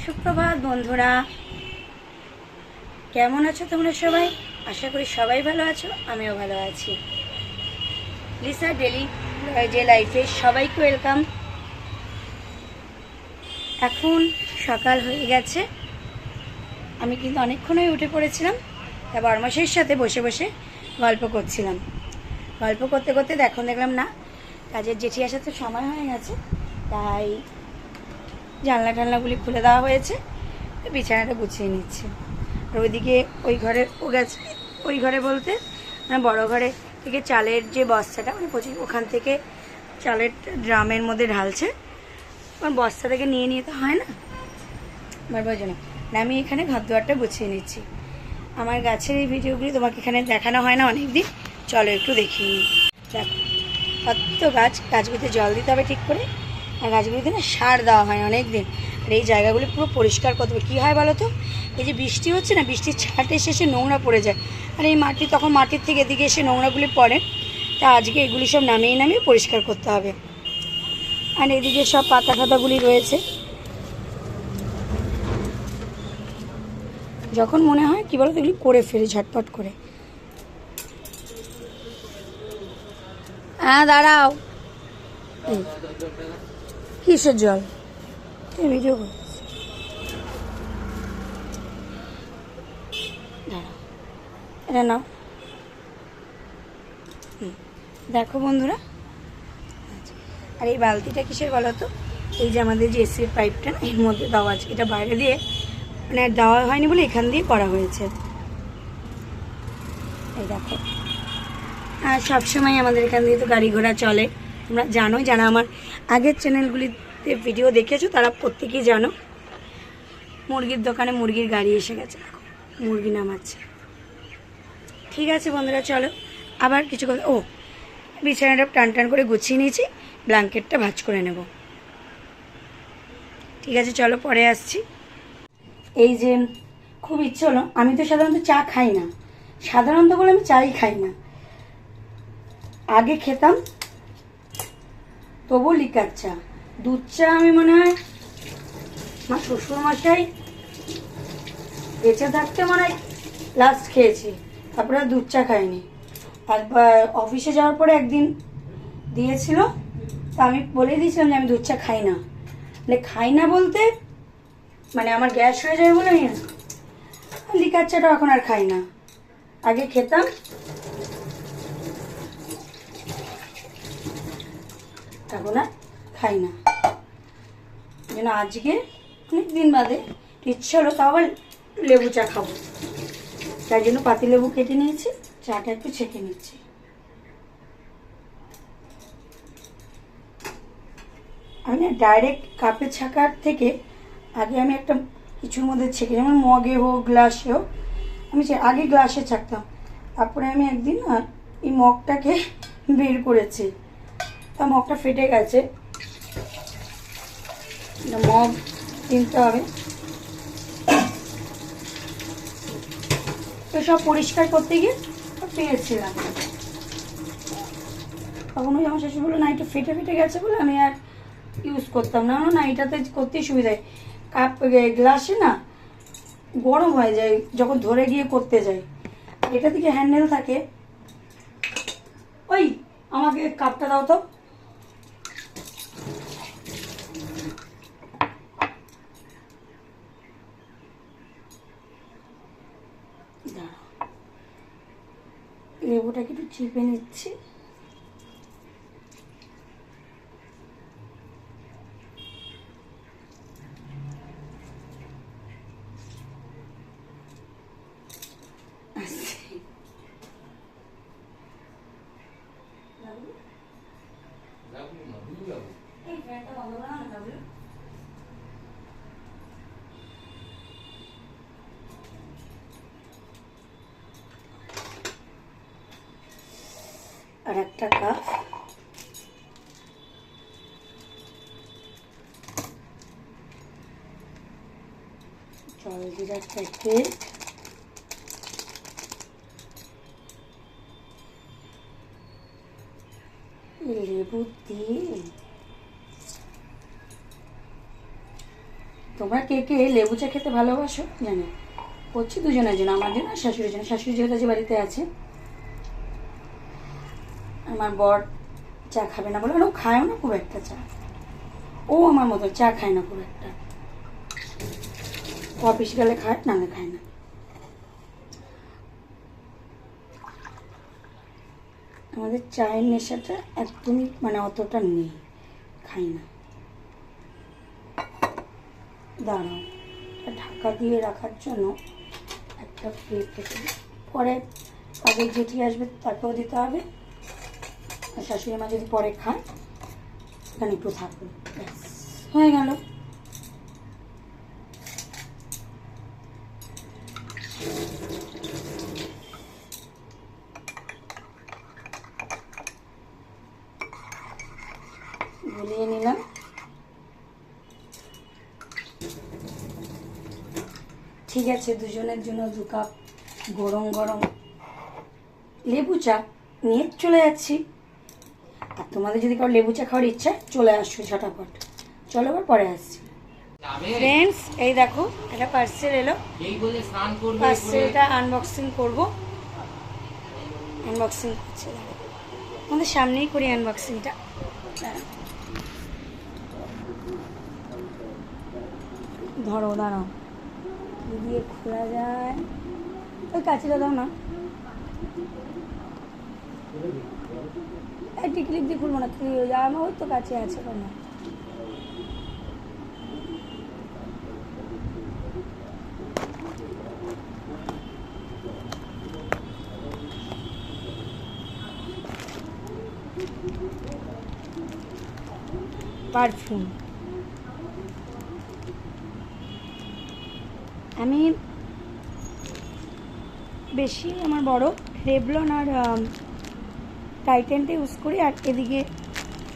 সুপ্রভাত বন্ধুরা, কেমন আছো তোমরা সবাই? আশা করি সবাই ভালো আছো, আমিও ভালো আছি। লিসা ডেলি যে লাইফে সবাইকে ওয়েলকাম। এখন সকাল হয়ে গেছে, আমি কিন্তু অনেকক্ষণই উঠে পড়েছিলাম। তা বরমাসের সাথে বসে বসে গল্প করছিলাম। গল্প করতে করতে দেখলাম না কাজের জেঠি আসার তো সময় হয়ে গেছে, তাই জানলা টানলাগুলি খুলে দেওয়া হয়েছে, বিছানাটা গুছিয়ে নিচ্ছে। আর ওইদিকে ওই ঘরে ও গেছে, ওই ঘরে বলতে মানে বড় ঘরে থেকে চালের যে বস্তাটা মানে ওখান থেকে চালের ড্রামের মধ্যে ঢালছে। আমার বস্তা থেকে নিয়ে নিয়ে তো হয় না, আমার বোঝো না, আমি এখানে ঘর দুয়ারটা গুছিয়ে নিচ্ছি। আমার গাছের এই ভিডিওগুলি তোমাকে এখানে দেখানো হয় না অনেক দিন, চলো একটু দেখিয়ে নিই। দেখো কত গাছগুলিতে জল দিতে হবে ঠিক করে, আর গাছগুলিতে না সার দেওয়া হয় অনেক দিন। আর এই জায়গাগুলি পুরো পরিষ্কার করতে হবে। কী হয় বলো তো, এই যে বৃষ্টি হচ্ছে না, বৃষ্টির ছাট এসে এসে নোংরা পড়ে যায়, আর এই মাটি তখন মাটির থেকে এদিকে এসে নোংরাগুলি পড়ে। তা আজকে এগুলি সব নামিয়ে পরিষ্কার করতে হবে। আর এদিকে সব পাতা ফাতাগুলি রয়েছে, যখন মনে হয় কী বলো তো এগুলি করে ফেলি ঝটপট করে। হ্যাঁ দাঁড়াও, কিসের জল? ভিডিও কর, দাঁড়াও এটা নাও। দেখো বন্ধুরা, আর এই বালতিটা কিসের বলো তো, এই যে আমাদের যে এসির পাইপটা না এর মধ্যে দেওয়া আছে, এটা বাইরে দিয়ে মানে দেওয়া হয়নি বলে এখান দিয়ে করা হয়েছে। এই দেখো, আর সবসময় আমাদের এখান দিয়ে তো গাড়ি ঘোড়া চলে, তোমরা জানোই, যারা আমার আগের চ্যানেলগুলিতে ভিডিও দেখেছো তারা প্রত্যেকেই জানো। মুরগির দোকানে মুরগির গাড়ি এসে গেছে, দেখো মুরগি নামাচ্ছে। ঠিক আছে বন্ধুরা, চলো আবার কিছু কথা। ও, বিছানাটা টান করে গুছিয়ে নিয়েছি, ব্ল্যাঙ্কেটটা ভাঁজ করে নেব। ঠিক আছে চলো পরে আসছি। এই যে খুব ইচ্ছে হলো, আমি তো সাধারণত চা খাই না, সাধারণত বলে আমি চাই খাই না, আগে খেতাম, তবু লিকার চা, দুধ চা আমি মনে হয় আমার শ্বশুরমশাই বেঁচে থাকতে মনে হয় লাস্ট খেয়েছি, তারপরে দুধ চা খাইনি। একবার অফিসে যাওয়ার পরে একদিন দিয়েছিল, তা আমি বলে দিয়েছিলাম যে আমি দুধ চা খাই না। মানে খাই না বলতে মানে আমার গ্যাস হয়ে যায় বলে না, লিকার চাটা এখন আর খাই না, আগে খেতাম, এখন আর খাই না। যেন আজকে অনেক দিন বাদে ইচ্ছা হলো, তাও আবার লেবু চা খাবো, তাই জন্য পাতি লেবু কেটে নিয়েছি, চাটা একটু ছেঁকে নিচ্ছি। আমি না ডাইরেক্ট কাপে ছাকার থেকে আগে আমি একটা কিছুর মধ্যে ছেঁকে, যেমন মগে হোক গ্লাসে হোক, আমি আগে গ্লাসে ছাকতাম, তারপরে আমি একদিন না এই মগটাকে বের করেছি, তা মগটা ফেটে গেছে, মগ কিনতে হবে। তো সব পরিষ্কার করতে গিয়ে পেয়েছিলাম, তখন ওই আমার শাশুড়ি বললো না একটু ফেটে গেছে বলে আমি আর ইউজ করতাম না, না এটাতে করতেই সুবিধায়, কাপ গ্লাসে না গরম হয়ে যায় যখন ধরে গিয়ে করতে যাই, এটা থেকে হ্যান্ডেল থাকে। ওই আমাকে কাপটা দাও তো। লেবুটাকে একটু চিপে নিচ্ছি। আর একটা কাপ জলজিরার প্যাকেট, লেবু দিয়ে তোমরা কে কে লেবু চা খেতে ভালোবাসো জানো? করছি দুজনের জন্য, আমার জন্য আর শাশুড়ির জন্য। শাশুড়ি যেহেতু আজ বাড়িতে আছে, আমার বর চা খাবে না বলে, ও খায়ও না খুব একটা চা। ও আমার মতো চা খায় না খুব একটা, অফিস গেলে খায়, না খায় না। আমাদের চায়ের নেশাটা একদমই মানে অতটা নেই, খাই না। দাঁড়াও, ঢাকা দিয়ে রাখার জন্য একটা প্লেট রেখে দিই, পরে কাজের জেঠি আসবে তাকেও দিতে হবে, আর শাশুড়ি মা যদি পরে খায় এখানে একটু থাকবে, ব্যাস হয়ে গেল। গুলিয়ে নিলাম। ঠিক আছে, দুজনের জন্য 2 কাপ গরম গরম লেবু চা নিয়ে চলে যাচ্ছি। আর তোমাদের যদি কারো লেবু চা খাওয়ার ইচ্ছা চলে আসছো ঝটাপট। চলো আবার পরে আসছি। ফ্রেন্ডস, এই দেখো একটা পার্সেল এলো, পার্সেলটা আনবক্সিং করবো। আনবক্সিং করছে, আমাদের সামনেই করি আনবক্সিংটা। ধরো, দাঁড়াও, কি দিয়ে খোলা যায়? ওই কাঁচিটা দাও না, এই টিকলিপ দিয়ে খুলবো না, আমার ওই তো কাছে আছে কোনো। পারফিউম আমি বেশি আমার বড় রেভলন আর টাইটেনটা ইউজ করি, আর এদিকে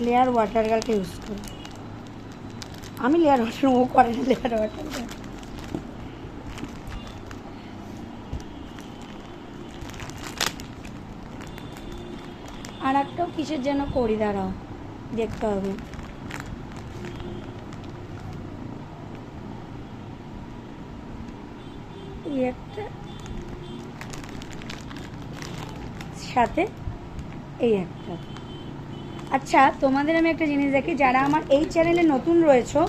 লেয়ার ওয়াটার গার্লটা ইউজ করি। আমি লেয়ার ওয়াটার, ও করে না লেয়ার ওয়াটার। আর একটাও কিসের যেন করি, দাঁড়াও দেখতে হবে। এই একটা, সাথে এই একটা। আচ্ছা, তোমাদের আমি একটা জিনিস দেখি, যারা আমার এই চ্যানেলে নতুন রয়েছো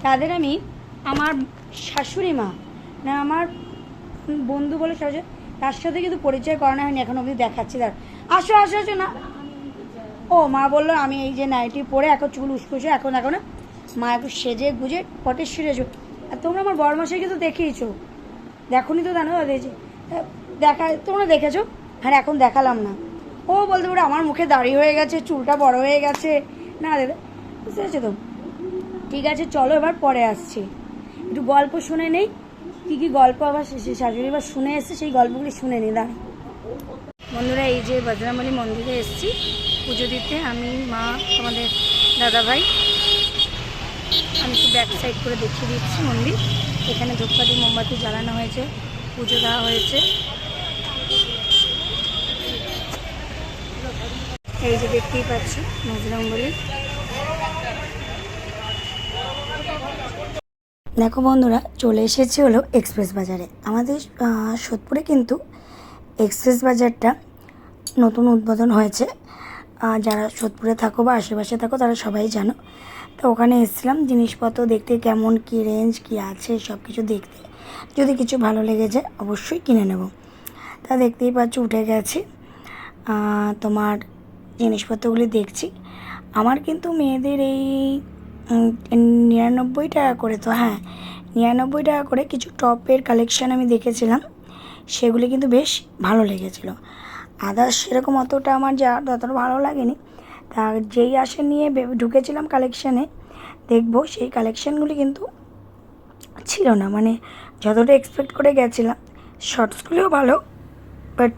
তাদের আমি আমার শাশুড়ি মা না আমার বন্ধু বলে সহজে তার সাথে কিন্তু পরিচয় করানো হয়নি এখন অবধি, দেখাচ্ছি। তার আসো আসো আসো না, ও মা বললো আমি এই যে নাইটি পরে এখন চুল উস্কুসে এখন দেখো না, মা একটু সেজে গুজে পটের সেরেছো। আর তোমরা আমার বড়মাসাই কিন্তু দেখিয়েছো, দেখোনি তো জানো দেখা, তোমরা দেখেছো। আর এখন দেখালাম না, ও বলতে পারে আমার মুখে দাড়ি হয়ে গেছে, চুলটা বড় হয়ে গেছে। না দাদা, বুঝতে পারছো তো? ঠিক আছে, চলো এবার পরে আসছি, একটু গল্প শুনে নেই। কী কী গল্প আবার শাশুড়ি এবার শুনে এসছে, সেই গল্পগুলি শুনে নিই। দাঁড়া বন্ধুরা, এই যে বজরংবলী মন্দিরে এসেছি পুজো দিতে, আমি, মা, আমাদের দাদাভাই। আমি একটু ব্যাক সাইড করে দেখিয়ে দিচ্ছি মন্দির। এখানে ধূপকাঠি মোমবাতি জ্বালানো হয়েছে, পুজো দেওয়া হয়েছে। এই যে দেখতেই পাচ্ছি বজরংবলী। দেখো বন্ধুরা, চলে এসেছি হলো এক্সপ্রেস বাজারে। আমাদের সোদপুরে কিন্তু এক্সপ্রেস বাজারটা নতুন উদ্বোধন হয়েছে। যারা সোদপুরে থাকো বা আশেপাশে থাকো তারা সবাই জানো। তো ওখানে এসেছিলাম জিনিসপত্র দেখতে, কেমন কী রেঞ্জ কী আছে সব কিছু দেখতে। যদি কিছু ভালো লেগে যায় অবশ্যই কিনে নেব। তা দেখতেই পাচ্ছ, উঠে গেছি, তোমার জিনিসপত্রগুলি দেখছি। আমার কিন্তু মেয়েদের এই 99 টাকা করে, তো হ্যাঁ 99 টাকা করে কিছু টপের কালেকশান আমি দেখেছিলাম, সেগুলি কিন্তু বেশ ভালো লেগেছিলো। আদার্স সেরকম অতটা আমার অতটা ভালো লাগেনি। তা যেই আশা নিয়ে ঢুকেছিলাম কালেকশানে দেখবো, সেই কালেকশানগুলি কিন্তু ছিল না, মানে যতটা এক্সপেক্ট করে গেছিলাম। শর্টসগুলিও ভালো, বাট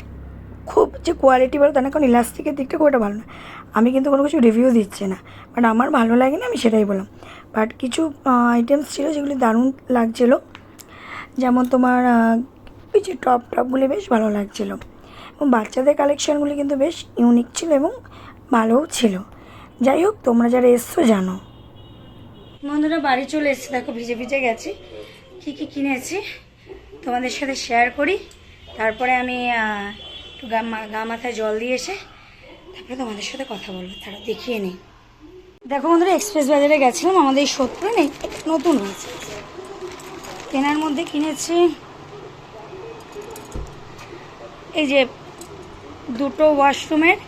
খুব যে কোয়ালিটি ভালো তা না, কারণ ইলাস্টিকের দিকটা খুব একটা ভালো না। আমি কিন্তু কোনো কিছু রিভিউ দিচ্ছি না, বাট আমার ভালো লাগেনি, আমি সেটাই বললাম। বাট কিছু আইটেমস ছিল যেগুলি দারুণ লাগছিলো, যেমন তোমার ওই যে টপগুলি বেশ ভালো লাগছিলো। এবং বাচ্চাদের কালেকশানগুলি কিন্তু বেশ ইউনিক ছিল এবং ভালোও ছিল। যাই হোক, তোমরা যারা এসছো জানো। বন্ধুরা বাড়ি চলে এসেছি, দেখো ভিজে ভিজে গেছি। কী কী কিনেছি তোমাদের সাথে শেয়ার করি, তারপরে আমি একটু গা মাথায় জল দিয়ে এসে তারপরে তোমাদের সাথে কথা বলবো। তারা দেখিয়ে নিই। দেখো বন্ধুরা, এক্সপ্রেস বাজারে গেছিলাম, আমাদের এই সত্তরে নেই, নতুন হয়েছে। কেনার মধ্যে কিনেছি এই যে দুটো ওয়াশরুমের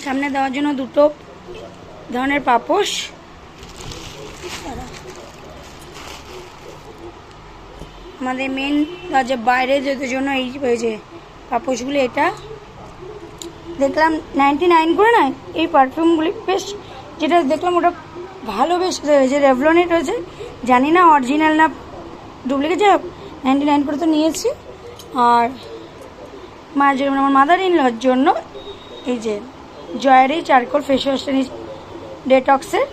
সামনে দেওয়ার জন্য দুটো ধরনের পাপোশ, আমাদের মেন দরজা বাইরে যেতে জন্য এই যে পাপোশগুলি। এটা দেখলাম 99 করে না, এই পারফিউমগুলি বেশ, যেটা দেখলাম ওটা ভালো, বেশ যে রেভলনের রয়েছে, জানি না অরিজিনাল না ডুপ্লিকেট, যাই হোক 99 করে তো নিয়েছি। আর মায়ের জন্য, আমার মাদার ইন লর জন্য এই যে জয়ের চারকোল ফেস ওয়াশটা নিয়েছি ডেটক্সের।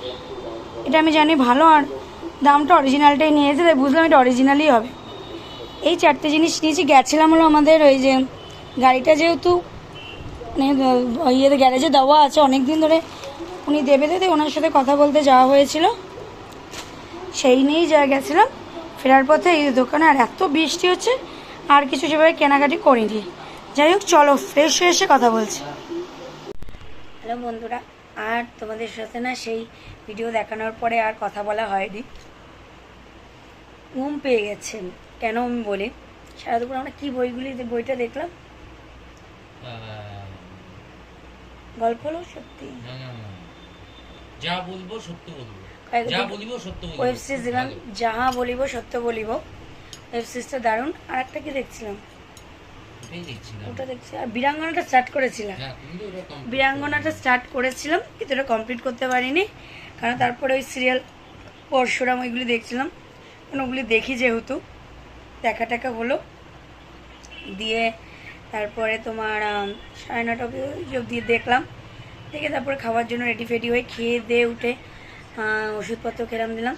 এটা আমি জানি ভালো, আর দামটা অরিজিনালটাই নিয়েছে, তাই বুঝলাম এটা অরিজিনালই হবে। এই 4টে জিনিস নিয়েছি। গেছিলাম হলো আমাদের ওই যে গাড়িটা যেহেতু মানে ইয়েতে গ্যারেজে দেওয়া আছে অনেক দিন ধরে, উনি দেবে দেবে, ওনার সাথে কথা বলতে যাওয়া হয়েছিল, সেই নিয়েই গেছিলাম। ফেরার পথে এই দোকানে আর এত বৃষ্টি হচ্ছে, আর কিছু সেভাবে কেনাকাটি করিনি। যাই হোক, চলো ফ্রেশ হয়ে এসে কথা বলছি। হ্যালো বন্ধুরা, আর তোমাদের সাথে না সেই ভিডিও দেখানোর পরে আর কথা বলা হয়নি। ঘুম পেয়ে গেছে, কেন আমি বলি, সারা দুপুর আমরা কী বইটা দেখলাম, গল্প হলো সত্যি, যা বলবো সত্য বলবো, যা বলিব সত্য বলিব, ওয়েব সিরিজ দেখলাম, যাহা বলিব সত্য বলিব। ওয়েব সিরিজটা দারুণ। আর একটা কি দেখছিলাম, ওটা দেখছি। আর বীরাঙ্গনাটা স্টার্ট করেছিলাম, বীরাঙ্গনাটা স্টার্ট করেছিলাম, কিন্তু এটা কমপ্লিট করতে পারিনি, কারণ তারপরে ওই সিরিয়াল পরশুরাম ওইগুলি দেখছিলাম, কারণ ওগুলি দেখি যেহেতু, দেখা টাকা হলো দিয়ে। তারপরে তোমার 9:30 অবধি দেখলাম, দেখে তারপরে খাওয়ার জন্য রেডি ফেডি হয়ে খেয়ে দিয়ে উঠে ওষুধপত্র খেলাম, দিলাম,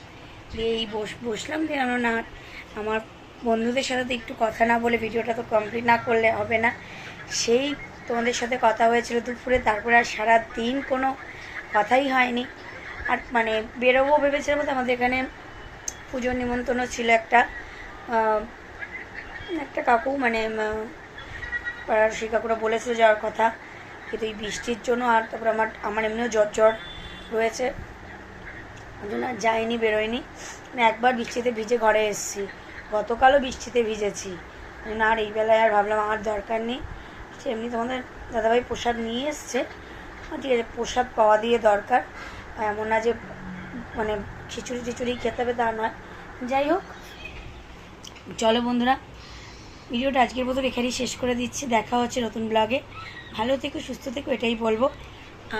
দিয়ে এই বসলাম। দিয়ে আমরা না, আমার বন্ধুদের সাথে তো একটু কথা না বলে ভিডিওটা তো কমপ্লিট না করলে হবে না, সেই তোমাদের সাথে কথা হয়েছিল দুপুরে। তারপরে আর সারা দিন কোনো কথাই হয়নি। আর মানে বেরোবো ভেবেছিলাম, তো আমাদের এখানে পুজোর নিমন্ত্রণ ছিল একটা কাকু, মানে পাড়ার সেই কাকুরা বলেছিল যাওয়ার কথা, কিন্তু এই বৃষ্টির জন্য, আর তারপর আমার এমনিও জ্বর রয়েছে, ওই জন্য আর যাইনি, বেরোয়নি। আমি একবার বৃষ্টিতে ভিজে ঘরে এসেছি, গতকালও বৃষ্টিতে ভিজেছি, না আর এই বেলায় আর ভাবলাম আমার দরকার নেই। এমনি তোমাদের দাদাভাই প্রসাদ নিয়ে এসছে, ঠিক আছে, প্রসাদ পাওয়া দিয়ে দরকার, এমন না যে মানে খিচুড়ি খেতে হবে তা নয়। যাই হোক, চলো বন্ধুরা, ভিডিওটা আজকের মতো এখানেই শেষ করে দিচ্ছি। দেখা হচ্ছে নতুন ব্লগে। ভালো থেকো, সুস্থ থেকো, এটাই বলবো।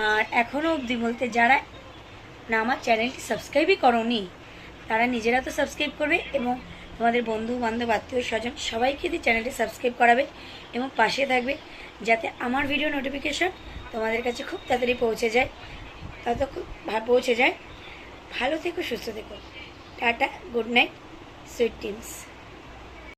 আর এখনও অবধি বলতে যারা না আমার চ্যানেলটি সাবস্ক্রাইবই করোনি, তারা নিজেরা তো সাবস্ক্রাইব করবে, এবং তোমাদের বন্ধু বান্ধব আত্মীয় স্বজন সবাইকে দিয়ে চ্যানেলটি সাবস্ক্রাইব করাবে এবং পাশে থাকবে, যাতে আমার ভিডিও নোটিফিকেশন তোমাদের কাছে খুব তাড়াতাড়ি পৌঁছে যায়। ভালো থেকো, সুস্থ থেকো। Tata, good night, sweet teams.